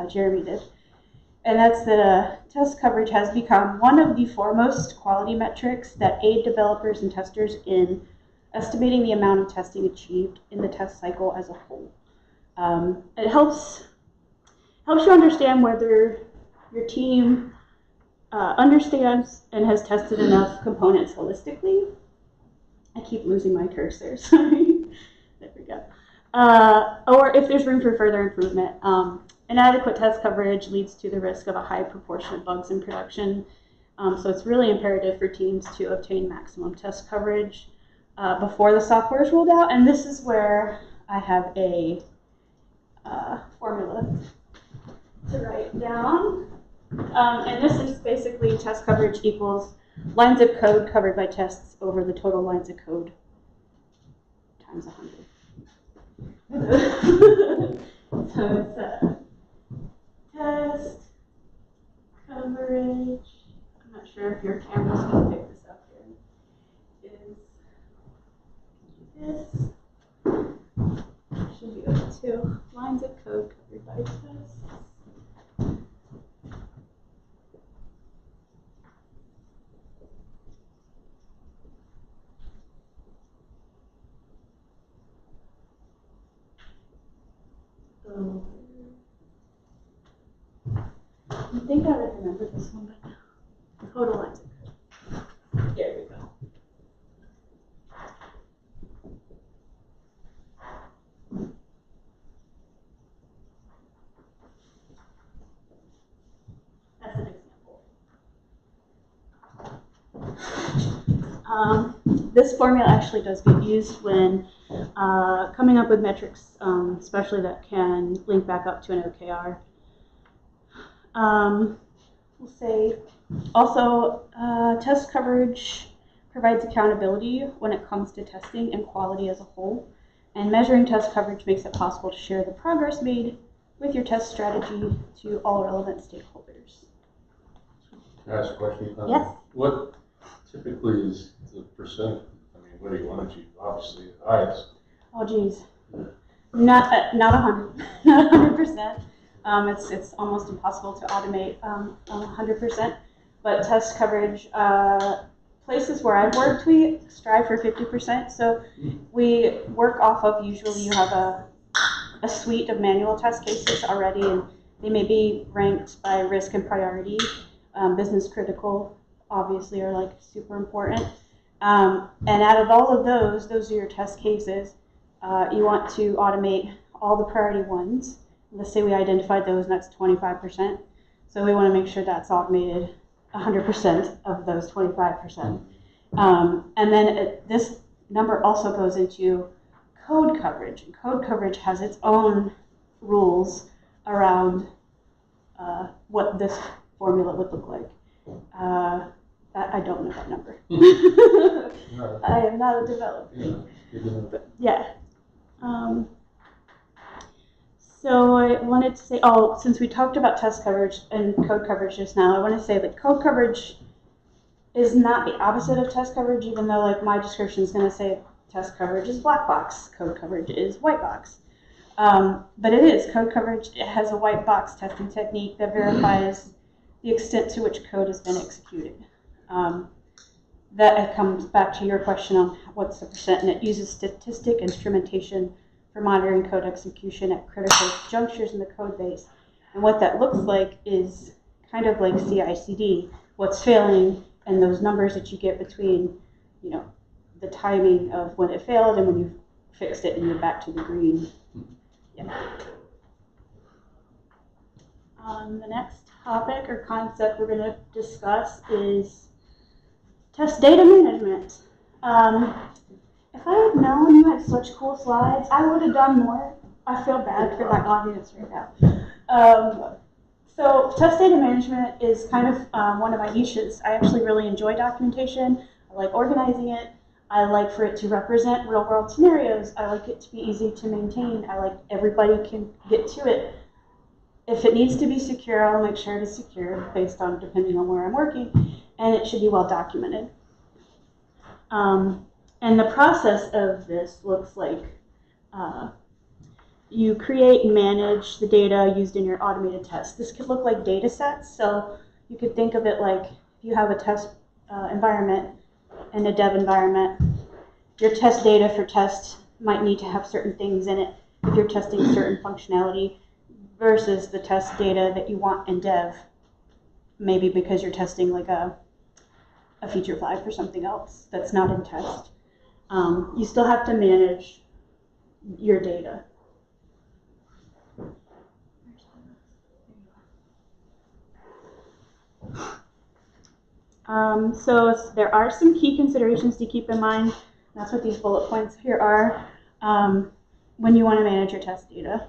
Jeremy did. And that's that test coverage has become one of the foremost quality metrics that aid developers and testers in estimating the amount of testing achieved in the test cycle as a whole. It helps you understand whether your team understands and has tested enough components holistically. I keep losing my cursor, sorry. There we go. Or if there's room for further improvement. Inadequate test coverage leads to the risk of a high proportion of bugs in production. So it's really imperative for teams to obtain maximum test coverage before the software is rolled out. And this is where I have a formula to write down. And this is basically test coverage equals lines of code covered by tests over the total lines of code times 100. So it's test coverage. I'm not sure if your camera's going to pick this up here. Is this should be over 2 lines of code covered by tests. I think I remember this one, but no. Total lines of code. There we go. That's an example. This formula actually does get used when coming up with metrics, especially that can link back up to an OKR. We'll say also test coverage provides accountability when it comes to testing and quality as a whole. And measuring test coverage makes it possible to share the progress made with your test strategy to all relevant stakeholders. Can I ask a question? Yes. What typically is the percent? I mean, what do you want to achieve? Obviously, the highest. Oh, geez. Not 100, not 100%. It's almost impossible to automate 100%. But test coverage, places where I've worked, we strive for 50%. So we work off of, usually you have a suite of manual test cases already, and they may be ranked by risk and priority. Business critical, obviously, are like super important. And out of all of those are your test cases. You want to automate all the priority ones. Let's say we identified those, and that's 25%. So we want to make sure that's automated 100% of those 25%. And then this number also goes into code coverage. And code coverage has its own rules around what this formula would look like. I don't know that number. No. I am not a developer. Yeah. But yeah. So I wanted to say, since we talked about test coverage and code coverage just now, I want to say that code coverage is not the opposite of test coverage, even though like my description is going to say test coverage is black box, code coverage is white box. But it is. Code coverage, it has a white box testing technique that verifies the extent to which code has been executed. That comes back to your question on what's the percent, and it uses statistic instrumentation for monitoring code execution at critical junctures in the code base. And what that looks like is kind of like CI/CD, what's failing, and those numbers that you get between, the timing of when it failed and when you fixed it and you're back to the green. Yeah. The next topic or concept we're going to discuss is test data management. If I had known you had such cool slides, I would have done more. I feel bad for my audience right now. So test data management is kind of one of my niches. I actually really enjoy documentation. I like organizing it. I like for it to represent real world scenarios. I like it to be easy to maintain. I like everybody can get to it. If it needs to be secure, I'll make sure it is secure based on depending on where I'm working, and it should be well documented. And the process of this looks like you create and manage the data used in your automated tests. This could look like data sets, so you could think of it like if you have a test environment and a dev environment, your test data for test might need to have certain things in it if you're testing certain functionality versus the test data that you want in dev, maybe because you're testing like a feature flag for something else that's not in test. You still have to manage your data. So there are some key considerations to keep in mind. That's what these bullet points here are when you want to manage your test data.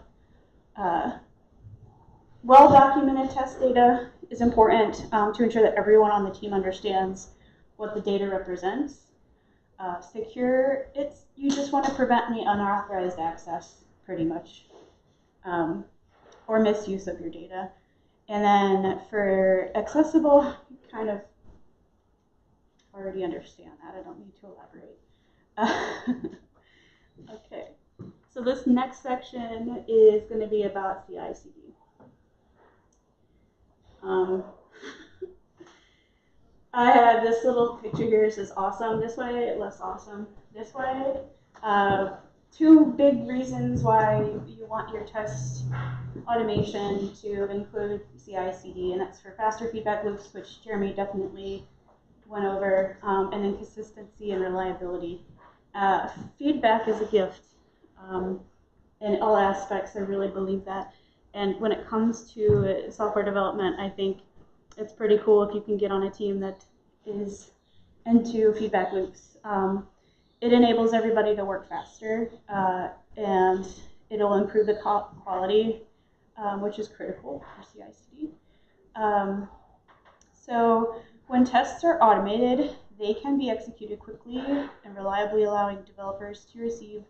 Well-documented test data is important to ensure that everyone on the team understands what the data represents. Secure, you just want to prevent any unauthorized access, pretty much, or misuse of your data. And then for accessible, you kind of already understand that. I don't need to elaborate. Okay, so this next section is going to be about CI/CD. I have this little picture here. It says awesome this way, less awesome this way. Two big reasons why you want your test automation to include CI/CD, and that's for faster feedback loops, which Jeremy definitely went over, and then consistency and reliability. Feedback is a gift in all aspects. I really believe that. And when it comes to software development, I think it's pretty cool if you can get on a team that is into feedback loops. It enables everybody to work faster, and it'll improve the quality, which is critical for CI/CD. So when tests are automated, they can be executed quickly and reliably, allowing developers to receive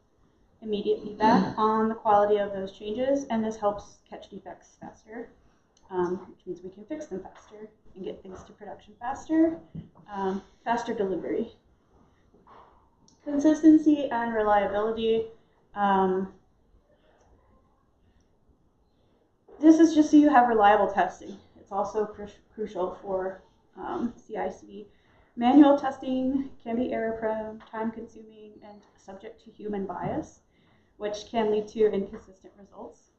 immediate feedback on the quality of those changes, and this helps catch defects faster, which means we can fix them faster and get things to production faster, faster delivery. Consistency and reliability. This is just so you have reliable testing. It's also crucial for CI/CD. Manual testing can be error-prone, time-consuming, and subject to human bias, which can lead to inconsistent results.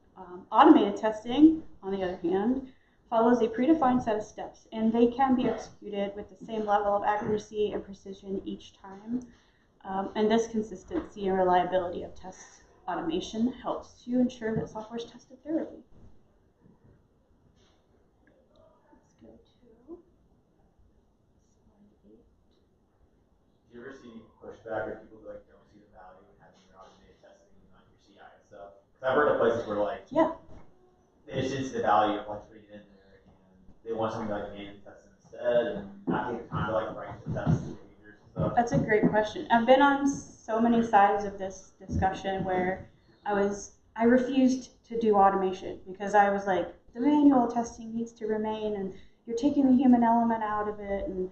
Automated testing, on the other hand, follows a predefined set of steps, and they can be executed with the same level of accuracy and precision each time. And this consistency and reliability of test automation helps to ensure that software is tested thoroughly. Let's go to slide 8. Do you ever see pushback or people who don't see the value in having your automated testing on your CI and stuff? Because I've heard of places where they just didn't see the value of putting it in there, and they want something like manually tested instead, and not take the time to write the test behaviors and stuff. That's a great question. I've been on so many sides of this discussion where I refused to do automation because I was like, the manual testing needs to remain, and you're taking the human element out of it, and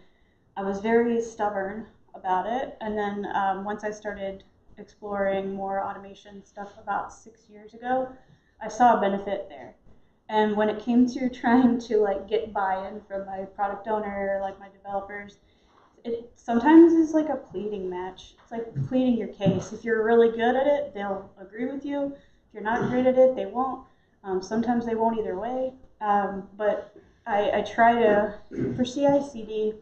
I was very stubborn about it. And then once I started exploring more automation stuff about 6 years ago, I saw a benefit there. And when it came to trying to get buy-in from my product owner, my developers, it sometimes is like a pleading match. It's like pleading your case. If you're really good at it, they'll agree with you. If you're not great at it, they won't. Sometimes they won't either way. But I try to, for CI/CD,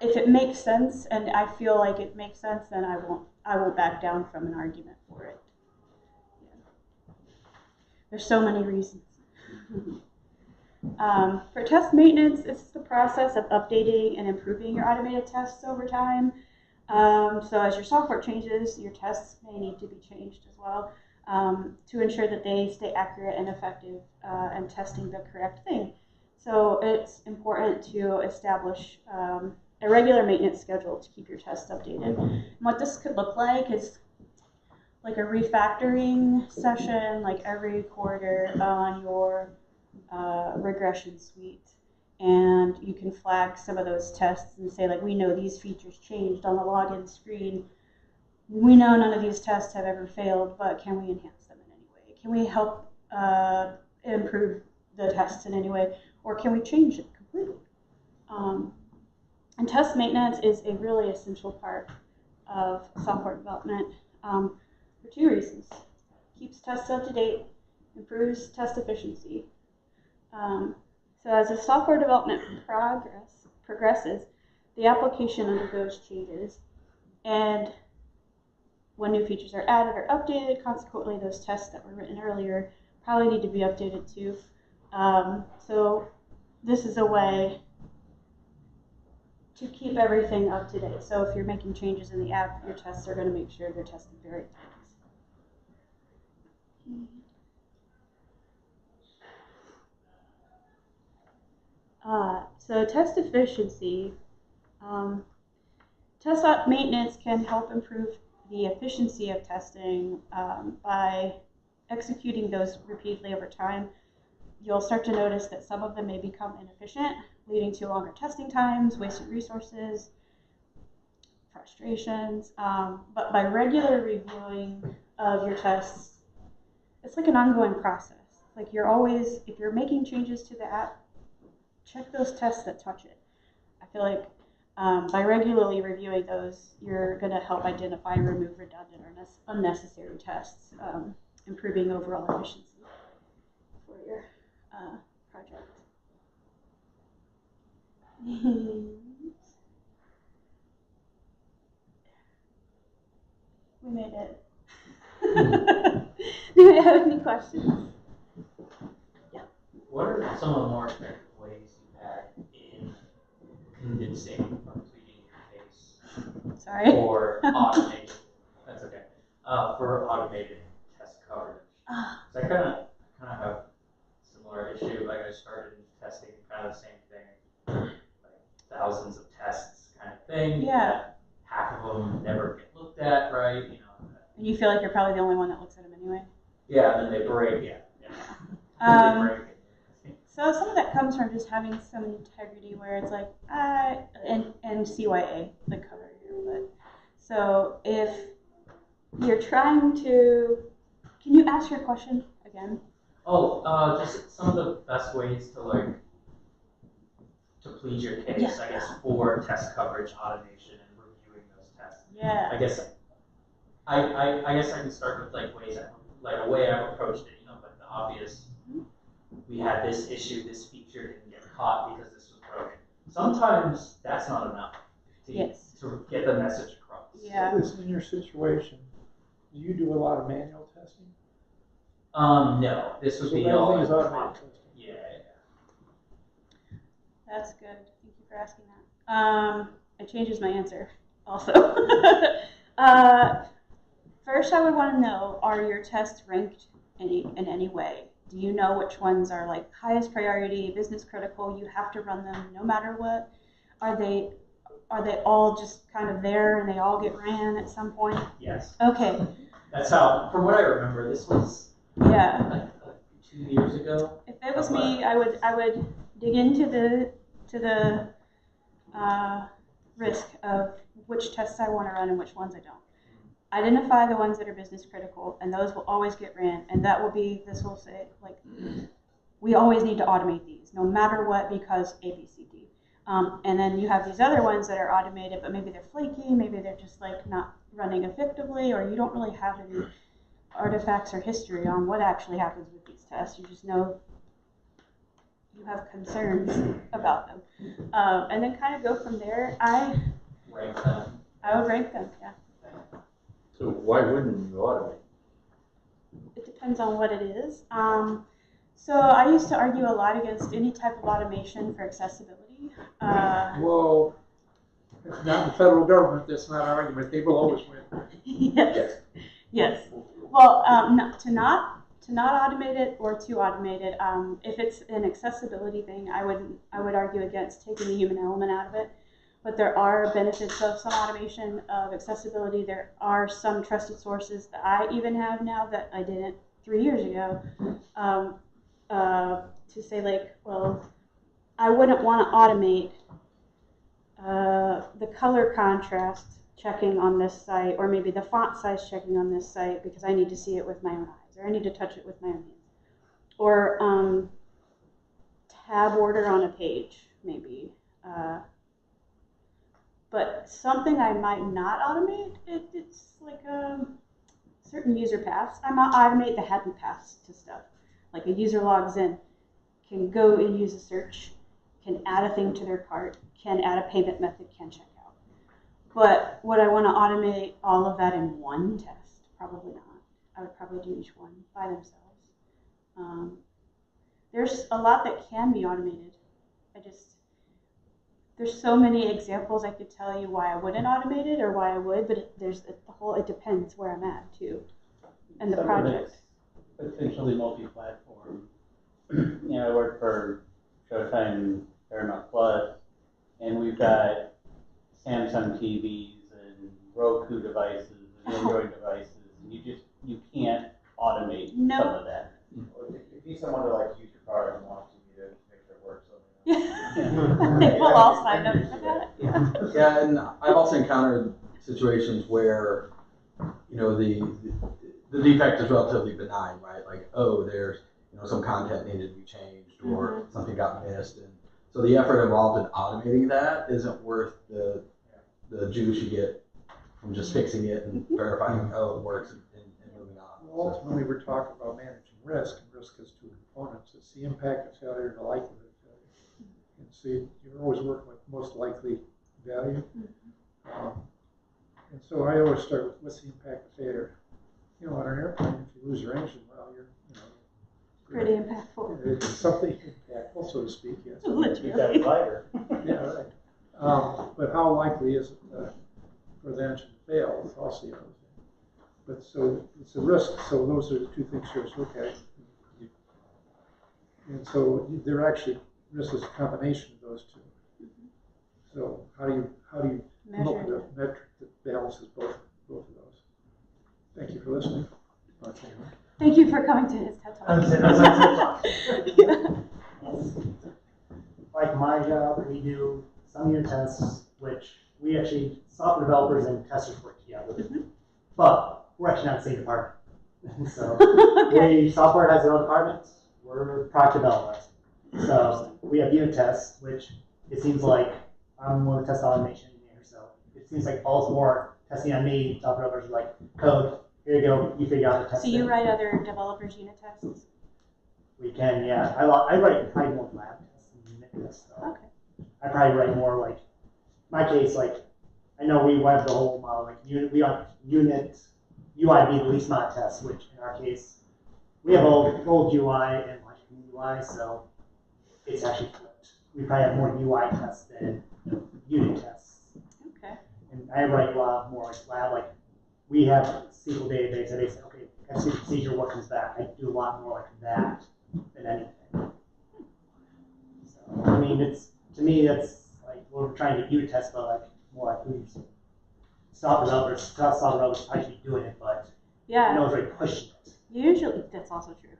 if it makes sense and I feel like it makes sense, then I won't back down from an argument for it. Yeah. There's so many reasons. For test maintenance, it's the process of updating and improving your automated tests over time. So as your software changes, your tests may need to be changed as well to ensure that they stay accurate and effective and testing the correct thing. So it's important to establish a regular maintenance schedule to keep your tests updated. And what this could look like is like a refactoring session, every quarter on your regression suite, and you can flag some of those tests and say we know these features changed on the login screen. we know none of these tests have ever failed, but can we enhance them in any way? Can we help improve the tests in any way, or can we change it completely? And test maintenance is a really essential part of software development for two reasons. Keeps tests up to date, improves test efficiency. So as the software development progresses, the application undergoes changes, and when new features are added or updated, consequently those tests that were written earlier probably need to be updated too. So this is a way to keep everything up to date. So if you're making changes in the app, your tests are going to make sure they're tested the right times. So test efficiency. Test maintenance can help improve the efficiency of testing by executing those repeatedly over time. You'll start to notice that some of them may become inefficient, leading to longer testing times, wasted resources, frustrations. But by regular reviewing of your tests, it's like an ongoing process. Like you're always, if you're making changes to the app, check those tests that touch it. I feel like by regularly reviewing those, you're going to help identify and remove redundant or unnecessary tests, improving overall efficiency for your project. We made it. Do you have any questions? Yeah. What are some of the more effective ways you've had in condensing or completing your case? Sorry. Or automated, that's okay, for automated test coverage. So I kind of have a similar issue. Like I started testing kind of the same thing, like thousands of tests kind of thing. Yeah. Half of them never get looked at, right? You know. And you feel like you're probably the only one that looks at them anyway. Yeah, and then they break. Yeah. They break. So some of that comes from just having some integrity, where it's like and CYA, the cover here. But so if you're trying to, can you ask your question again? Oh, just some of the best ways to plead your case, Yeah. I guess, for test coverage automation and reviewing those tests. Yeah. I guess I can start with ways a way I've approached it. Like the obvious. We had this issue, this feature didn't get caught because this was broken. Sometimes that's not enough to get the message across. Yeah. So in your situation, do you do a lot of manual testing? No, this would So be all everything's automated testing. Yeah. That's good. Thank you for asking that. It changes my answer also. First, I would want to know, are your tests ranked in any way? Do you know which ones are like highest priority, business critical, you have to run them no matter what? Are they all just kind of there and they all get ran at some point? Yes. Okay. That's how, from what I remember, this was Yeah. 2 years ago. If it was me, I would dig into the risk of which tests I want to run and which ones I don't. Identify the ones that are business critical, and those will always get ran. And that will be, this will say, we always need to automate these, no matter what, because A, B, C, D. And then you have these other ones that are automated, but maybe they're flaky, maybe they're just not running effectively, or you don't really have any artifacts or history on what actually happens with these tests. You just know you have concerns about them. And then kind of go from there. I would rank them, yeah. So why wouldn't you automate? It depends on what it is. So I used to argue a lot against any type of automation for accessibility. Well, it's not the federal government, that's not our argument. They will always win. Yes. Well, to not automate it or to automate it. If it's an accessibility thing, I would argue against taking the human element out of it. But there are benefits of some automation of accessibility. There are some trusted sources that I even have now that I didn't 3 years ago, to say well, I wouldn't want to automate the color contrast checking on this site, or maybe the font size checking on this site because I need to see it with my own eyes, or I need to touch it with my own hands. Or tab order on a page, maybe. But something I might not automate, it's like certain user paths. I might automate the happy paths to stuff. Like a user logs in, can go and use a search, can add a thing to their cart, can add a payment method, can check out. But would I want to automate all of that in one test? Probably not. I would probably do each one by themselves. There's a lot that can be automated. There's so many examples I could tell you why I wouldn't automate it or why I would, but it depends where I'm at too, and the Some of project. it's potentially multi-platform. You know, I work for Showtime Paramount Plus, and we've got Samsung TVs and Roku devices and Android devices, and you can't automate No. some of that. If you someone to like use your product and watch TV to make sure it works. I think we'll all sign up for that. Yeah. Yeah, and I've also encountered situations where, you know, the defect is relatively benign, right? Like, oh, there's, you know, some content needed to be changed or something got missed, and so the effort involved in automating that isn't worth the juice you get from just fixing it and verifying, oh, it works and moving on. Well, ultimately, we're talking about managing risk, and risk has two components. It's the impact of failure and the likelihood of failure. And so you're always working with most likely value. And so I always start with what's the impact of failure. You know, on an airplane, if you lose your engine, well, you're, you know, Pretty impactful. it's something impactful, so to speak. Yes. Keep that lighter. Yeah, right. But how likely is it for the engine to fail? It's also the other thing. But so it's a risk. So those are the two things here. So, okay. And so they're actually, risk is a combination of those two. So how do you come up with a metric that balances both of those? Thank you for listening. Okay. Thank you for coming to his TED Talk. Like my job, we do some unit tests, which we actually, software developers and testers work together. But we're actually not the same department. So software has their own departments, we're product development. So we have unit tests, which it seems like I'm more test automation engineer, so it seems like falls more testing on me. Software developers are like, code, here you go, you figure out the test. So you write other developers' unit tests? We can, yeah. I write probably more lab tests than unit tests. So Okay. I probably write more like, my case, like, I know we have the whole model, like we want unit UI be the least amount of tests, which in our case, we have old UI and like UI, so it's actually flipped. We probably have more UI tests than unit tests. Okay. And I write a lot more like lab, like we have a SQL database that they say, okay, execute the procedure, what comes back? I do a lot more like that than anything. So, I mean, to me, that's like, we're trying to get unit tests, but like more like who's software developers actually be doing it, but Yeah. no one's really pushing it. Usually, that's also true.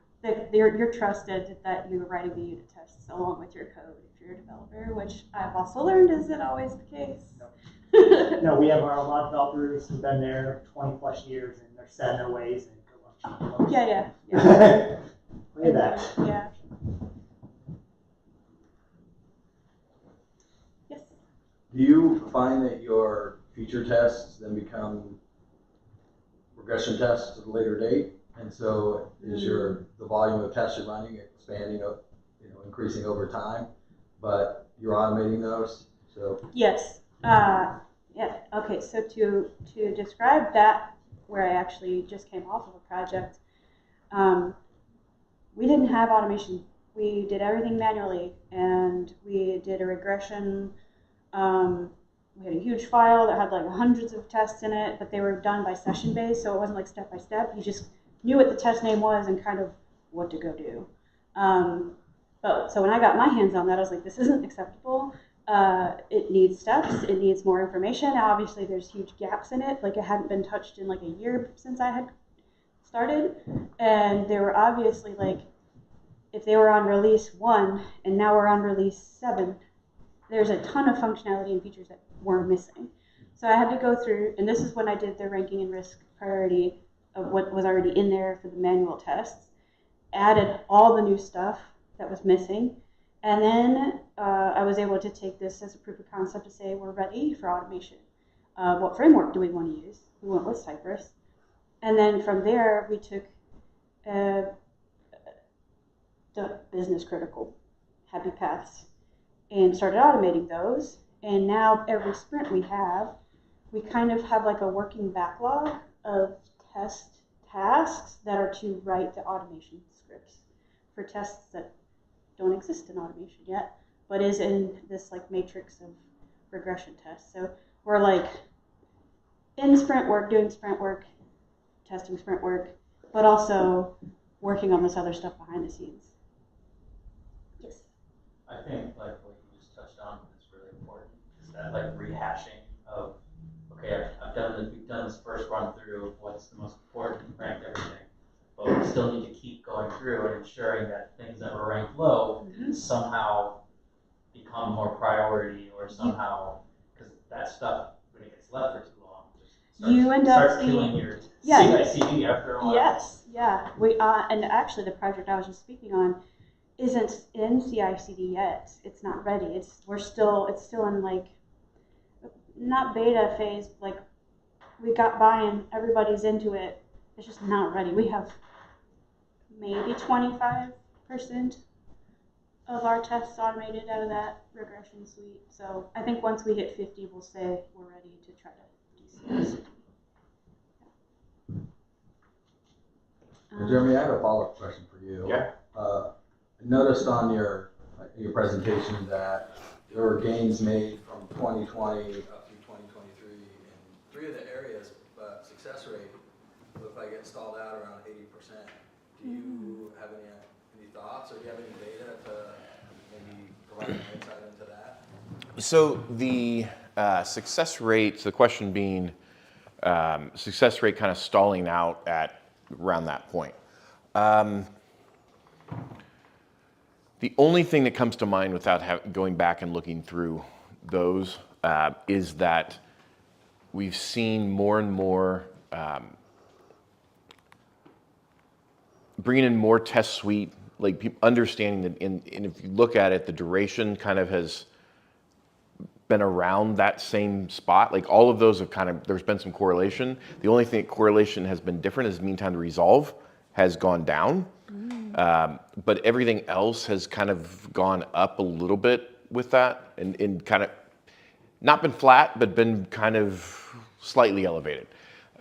You're trusted that you're writing the unit tests along with your code if you're a developer, which I've also learned isn't always the case. No, we have a lot of developers who've been there 20 plus years and they're set in their ways and good luck. Yeah. Look at that. Yeah. Yes. Do you find that your feature tests then become regression tests at a later date? And so is the volume of tests you're running expanding, increasing over time, but you're automating those? So Yes. Yeah. Okay. So to describe that, where I actually just came off of a project, we didn't have automation. We did everything manually, and we did a regression. We had a huge file that had like hundreds of tests in it, but they were done by session based, so it wasn't like step by step. You just knew what the test name was and kind of what to go do. So when I got my hands on that, I was like, this isn't acceptable. It needs steps. It needs more information. Now, obviously, there's huge gaps in it. Like, it hadn't been touched in like a year since I had started, and they were obviously like, if they were on release 1 and now we're on release 7, there's a ton of functionality and features that were missing. So I had to go through, and this is when I did the ranking and risk priority of what was already in there for the manual tests, added all the new stuff that was missing, and then I was able to take this as a proof of concept to say we're ready for automation. What framework do we want to use? We went with Cypress. And then from there, we took the business critical happy paths and started automating those. And now every sprint we kind of have like a working backlog of test tasks that are to write the automation scripts for tests that don't exist in automation yet, but is in this like matrix of regression tests. So we're like in sprint work, doing sprint work, testing sprint work, but also working on this other stuff behind the scenes. Yes. I think like what you just touched on is really important. Is that like rehashing of, okay, we've done this first run through of what's the most important, ranked everything, but we still need to keep going through and ensuring that things that were ranked low somehow become more priority, or somehow, because that stuff, when it gets left for too long, just starts killing your CI/CD after a while. Yes, yeah. We and actually the project I was just speaking on isn't in CI/CD yet. It's not ready. It's still in like not beta phase. Like we got buy-in, everybody's into it. It's just not ready. We have maybe 25% of our tests automated out of that regression suite. So I think once we hit 50, we'll say we're ready to try to do CI/CD. Jeremy, I have a follow-up question for you. Yeah. I noticed on your presentation that there were gains made from 2020 up through 2023 in 3 of the areas, but success rate looked like it stalled out around 80%. Do you have any thoughts, or do you have any data to maybe provide an insight into that? So the success rate, so the question being success rate kind of stalling out at around that point. The only thing that comes to mind without going back and looking through those is that we've seen more and more bringing in more test suite, like understanding that, and if you look at it, the duration kind of has been around that same spot. Like all of those have kind of, there's been some correlation. The only thing correlation has been different is mean time to resolve has gone down. But everything else has kind of gone up a little bit with that, and kind of not been flat, but been kind of slightly elevated.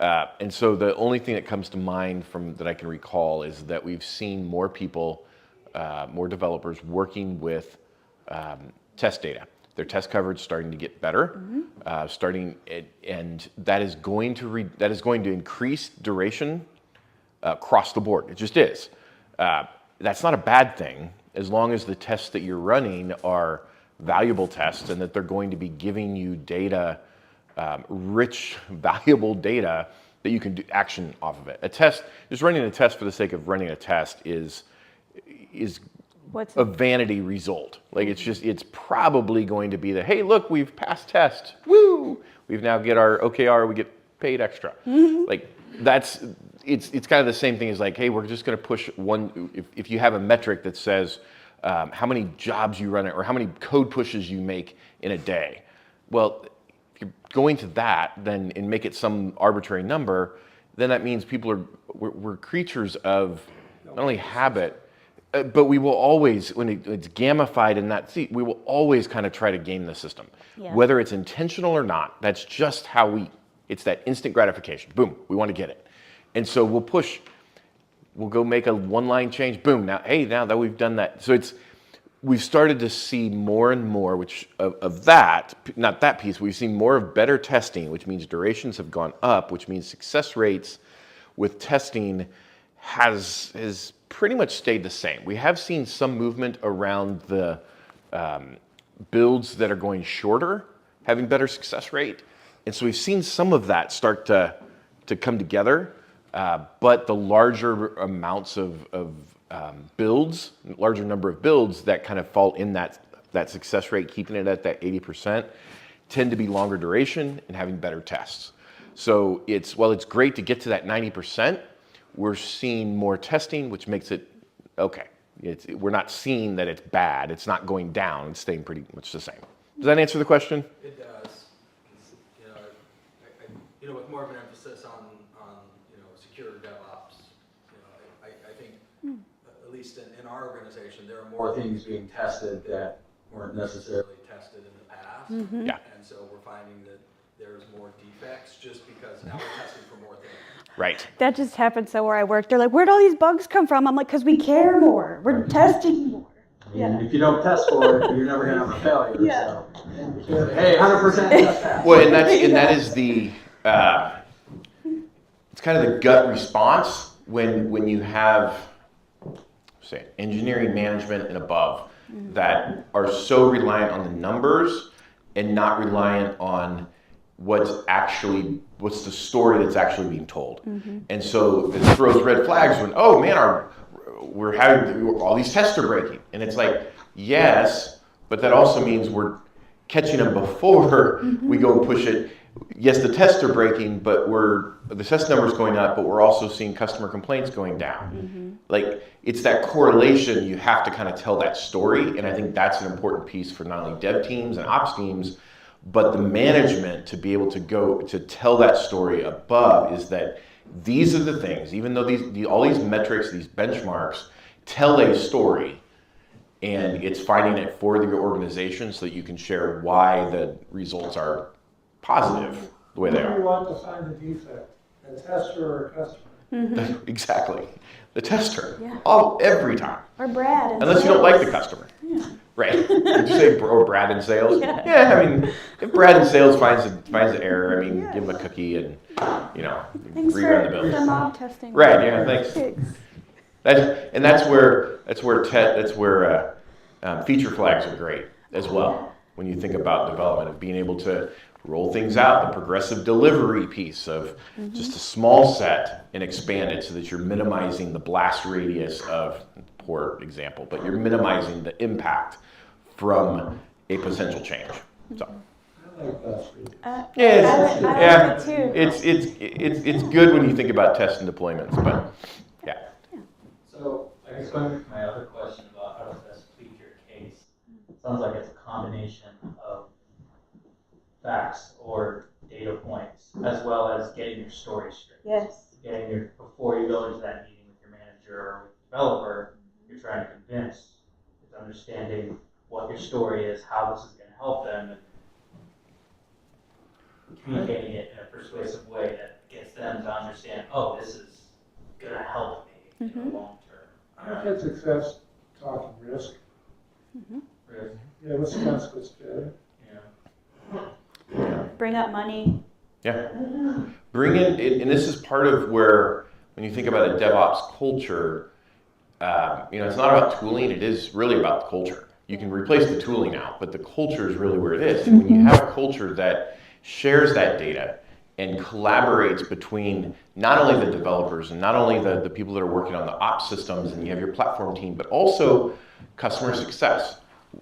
And so the only thing that comes to mind from that I can recall is that we've seen more people, more developers working with test data. Their test coverage starting to get better, and that is going to increase duration across the board. It just is. That's not a bad thing as long as the tests that you're running are valuable tests and that they're going to be giving you data, rich, valuable data that you can do action off of it. A test, just running a test for the sake of running a test is a vanity result. Like it's probably going to be the, hey, look, we've passed test. Woo! We've now get our OKR, we get paid extra. Like it's kind of the same thing as like, hey, we're just going to push one. If you have a metric that says how many jobs you run or how many code pushes you make in a day, well, if you're going to that, then and make it some arbitrary number, then that means we're creatures of not only habit, but we will always, when it's gamified in that seat, we will always kind of try to game the system, whether it's intentional or not. That's just how it's that instant gratification. Boom, we want to get it. And so we'll go make a one-line change. Boom, now that we've done that. So we've started to see more and more, of that, not that piece, we've seen more of better testing, which means durations have gone up, which means success rates with testing has pretty much stayed the same. We have seen some movement around the builds that are going shorter, having better success rate. And so we've seen some of that start to come together. But the larger amounts of builds, larger number of builds that kind of fall in that success rate, keeping it at that 80%, tend to be longer duration and having better tests. So while it's great to get to that 90%, we're seeing more testing, which makes it okay. We're not seeing that it's bad. It's not going down. It's staying pretty much the same. Does that answer the question? It does. With more of an emphasis on secure DevOps, I think at least in our organization, there are more things being tested that weren't necessarily tested in the past. Yeah. And so we're finding that there's more defects just because now we're testing for more things. Right. That just happened so where I work. They're like, where'd all these bugs come from? I'm like, because we care more. We're testing more. And if you don't test for it, you're never going to have a failure. Yeah. So, hey, 100% test pass. Well, and that is the it's kind of the gut response when you have, say, engineering management and above that are so reliant on the numbers and not reliant on what's the story that's actually being told. And so it throws red flags when, oh man, we're having all these tests are breaking. And it's like, yes, but that also means we're catching them before we go and push it. Yes, the tests are breaking, but the test numbers going up, but we're also seeing customer complaints going down. Like, it's that correlation. You have to kind of tell that story, and I think that's an important piece for not only dev teams and ops teams, but the management to be able to go to tell that story above is that these are the things, even though all these metrics, these benchmarks tell a story, and it's finding it for the organization so that you can share why the results are positive the way they Who do you are. want to find the defect? A tester or a customer? Exactly. The tester. Yeah. Every time. Or Brad. And Unless you don't like the customer. Right. Did you say Brad in sales? Yeah, I mean, if Brad in sales finds the error, I mean, give him a cookie and, Thanks rerun the for bill. the mob testing. Right, yeah, thanks. That's where feature flags are great as well. When you think about development, of being able to roll things out, the progressive delivery piece of just a small set and expand it so that you're minimizing the blast radius of, poor example, but you're minimizing the impact from a potential change. So. I like that. I like it too. It's good when you think about test and deployments, but yeah. So I guess going to my other question about how to best tweak your case, sounds like it's a combination of facts or data points as well as getting your story straight. Yes. Before you go into that meeting with your manager or with the developer, you're trying to convince, it's understanding what your story is, how this is going to help them, and communicating it in a persuasive way that gets them to understand, oh, this is going to help me in the long term. I've had success talking risk. Risk. Yeah, what's the consequence of Yeah. Bring up money. Yeah. Bring in, and this is part of where, when you think about a DevOps culture, it's not about tooling, it is really about the culture. You can replace the tooling out, but the culture is really where it is. And when you have a culture that shares that data and collaborates between not only the developers and not only the people that are working on the ops systems, and you have your platform team, but also customer success,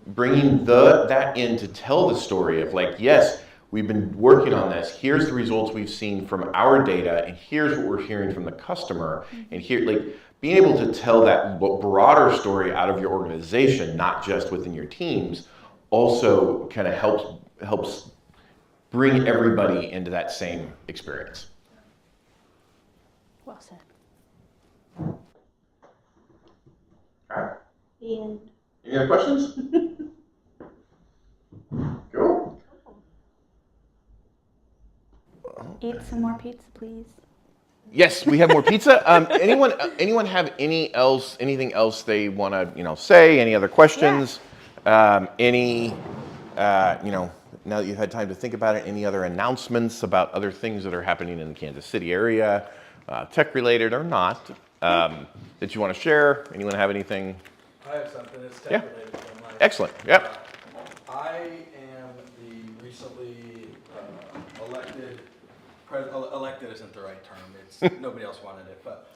bringing that in to tell the story of like, yes, we've been working on this, here's the results we've seen from our data, and here's what we're hearing from the customer, and here, like, being able to tell that broader story out of your organization, not just within your teams, also kind of helps bring everybody into that same experience. Well said. All right. The end. Any other questions? Cool. Eat some more pizza, please. Yes, we have more pizza. Anyone have anything else they want to say? Any other questions? Now that you've had time to think about it, any other announcements about other things that are happening in the Kansas City area, tech related or not, that you want to share? Anyone have anything? I have something that's tech related. Excellent. Yep. I am the recently elected isn't the right term. It's nobody else wanted it, but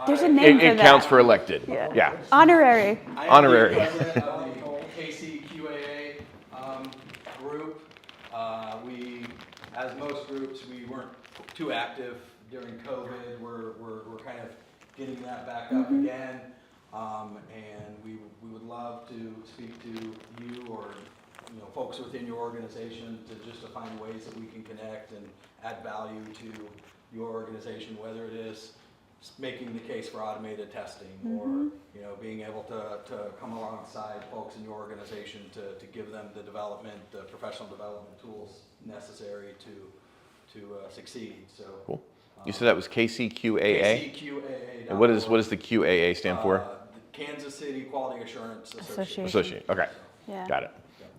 There's a name for It that. counts for elected. Yeah. Yeah. Honorary. I am Honorary. the president of the KCQAA group. as most groups, we weren't too active during COVID. We're kind of getting that back up again. And we would love to speak to you or folks within your organization to find ways that we can connect and add value to your organization, whether it is making the case for automated testing or being able to come alongside folks in your organization to give them the professional development tools necessary to succeed. So cool. You said that was KCQAA? KCQAA. And what does the QAA stand for? The Kansas City Quality Assurance Association. Association. Okay. Yeah. Got it.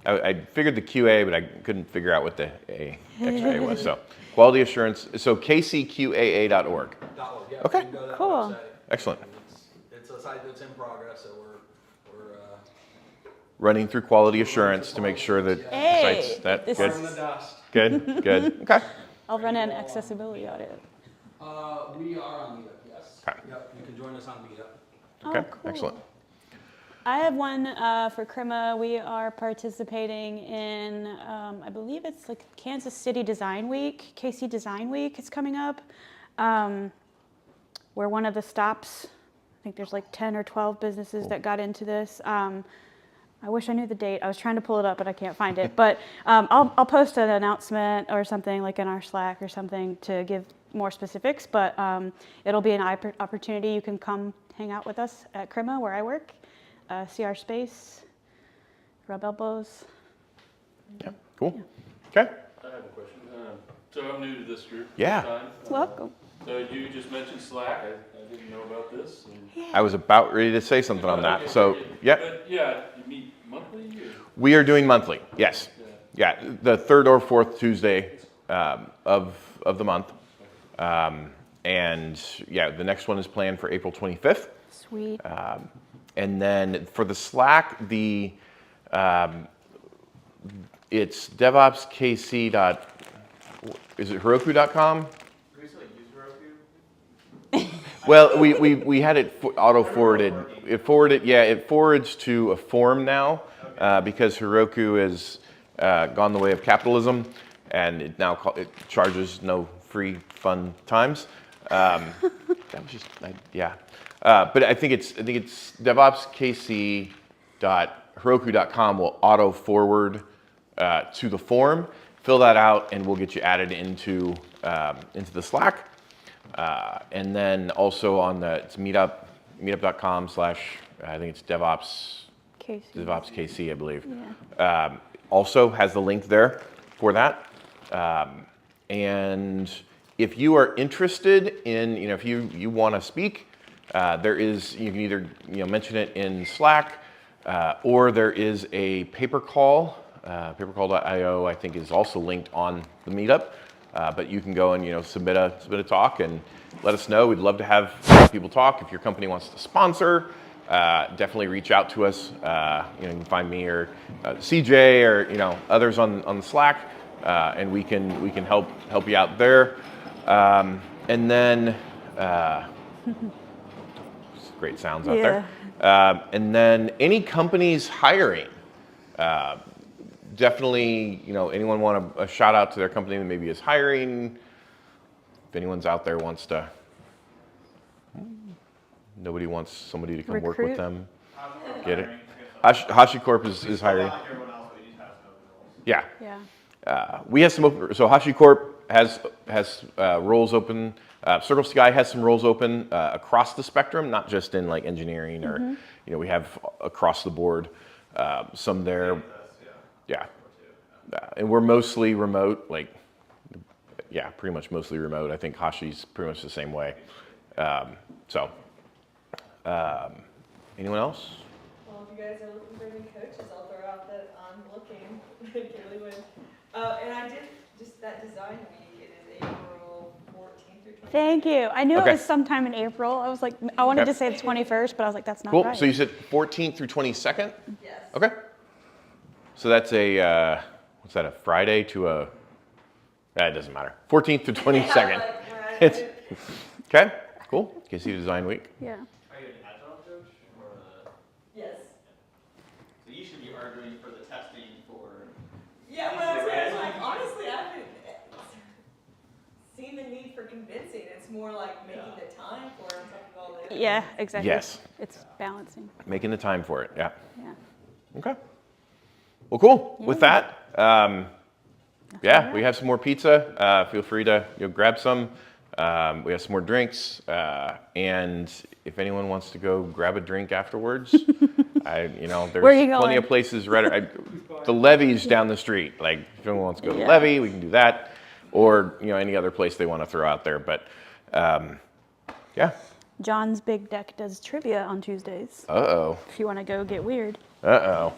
I figured the QA, but I couldn't figure out what the extra A was. So quality assurance. So kcqaa.org. Yeah, Okay. you can go to that Cool. website. Excellent. It's a site that's in progress, so we're Running through quality assurance to make sure that Hey, sites that this good. in the dust. Good. Okay. I'll run an accessibility audit. We are on Meetup, yes. Okay. Yep, you can join us on Meetup. Okay. Oh, cool. Excellent. I have one for Crema. We are participating in, I believe it's like Kansas City Design Week, KC Design Week is coming up. We're one of the stops. I think there's like 10 or 12 businesses that got into this. I wish I knew the date. I was trying to pull it up, but I can't find it. But I'll post an announcement or something like in our Slack or something to give more specifics. But it'll be an opportunity. You can come hang out with us at Crema, where I work. See our space, rub elbows. Yeah. Cool. Okay. I have a question. So I'm new to this group. Yeah. First time. Welcome. So you just mentioned Slack. I didn't know about this. I was about ready to say something on that. So, yep. But yeah, you meet monthly? Or? We are doing monthly. Yes. Yeah. The third or fourth Tuesday of the month. And yeah, the next one is planned for April 25th. Sweet. And then for the Slack, it's DevOpsKC. Is it Heroku.com? Do we still use Heroku? Well, we had it auto forwarded. It forwards to a form now because Heroku has gone the way of capitalism, and it charges no free fun times. That was just but I think it's DevOpsKC.Heroku.com will auto forward to the form. Fill that out, and we'll get you added into the Slack. And then also on it's meetup.com/ I think it's DevOpsKC, I believe. Yeah. Also has the link there for that. And if you are interested in, if you want to speak, you can either mention it in Slack, or there is a paper call. Papercall.io I think is also linked on the Meetup, but you can go and submit a talk and let us know. We'd love to have people talk. If your company wants to sponsor, definitely reach out to us. You can find me or CJ or others on the Slack, and we can help you out there. And then great sounds out there. And then any companies hiring. Definitely, anyone want a shout out to their company that maybe is hiring. If anyone's out there wants to, nobody wants somebody to come work with them. Get it? HashiCorp is hiring. Yeah. We have some open, so HashiCorp has roles open. CircleCI has some roles open across the spectrum, not just in like engineering or, we have across the board some there. Yeah. And we're mostly remote, pretty much mostly remote. I think Hashi's pretty much the same way. Anyone else? Well, if you guys are looking for new coaches, I'll throw out that I'm looking. Kaylee would. And I did just that design week. It is April 14th through 20th. Thank you. I knew it was sometime in April. I was like, I wanted to say the 21st, but I was like, that's not cool. right. So you said 14th through 22nd? Yes. Okay. So that's a, what's that, a Friday to a, it doesn't matter. 14th to 22nd. Okay, cool. KC Design Week. Yeah. Are you an agile coach or Yes. So you should be arguing for the testing for. Yeah, well, I was like, honestly, I haven't it's more like making the time for it on top of all the other Yeah, things. exactly. Yes. It's balancing. Making the time for it, yeah. Yeah. Okay. Well, cool. With Yeah. that, yeah, we have some more pizza. Feel free to grab some. We have some more drinks, and if anyone wants to go grab a drink afterwards, there's Where are you plenty going? of places. The levee's down the street. Like if anyone wants to go to the Yeah. levee, we can do that, or any other place they want to throw out there. But yeah. John's Big Deck does trivia on Tuesdays. Uh-oh. If you want to go get weird. Uh-oh.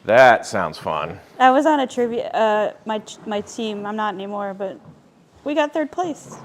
That sounds fun. I was on a trivia, my team, I'm not anymore, but we got third place.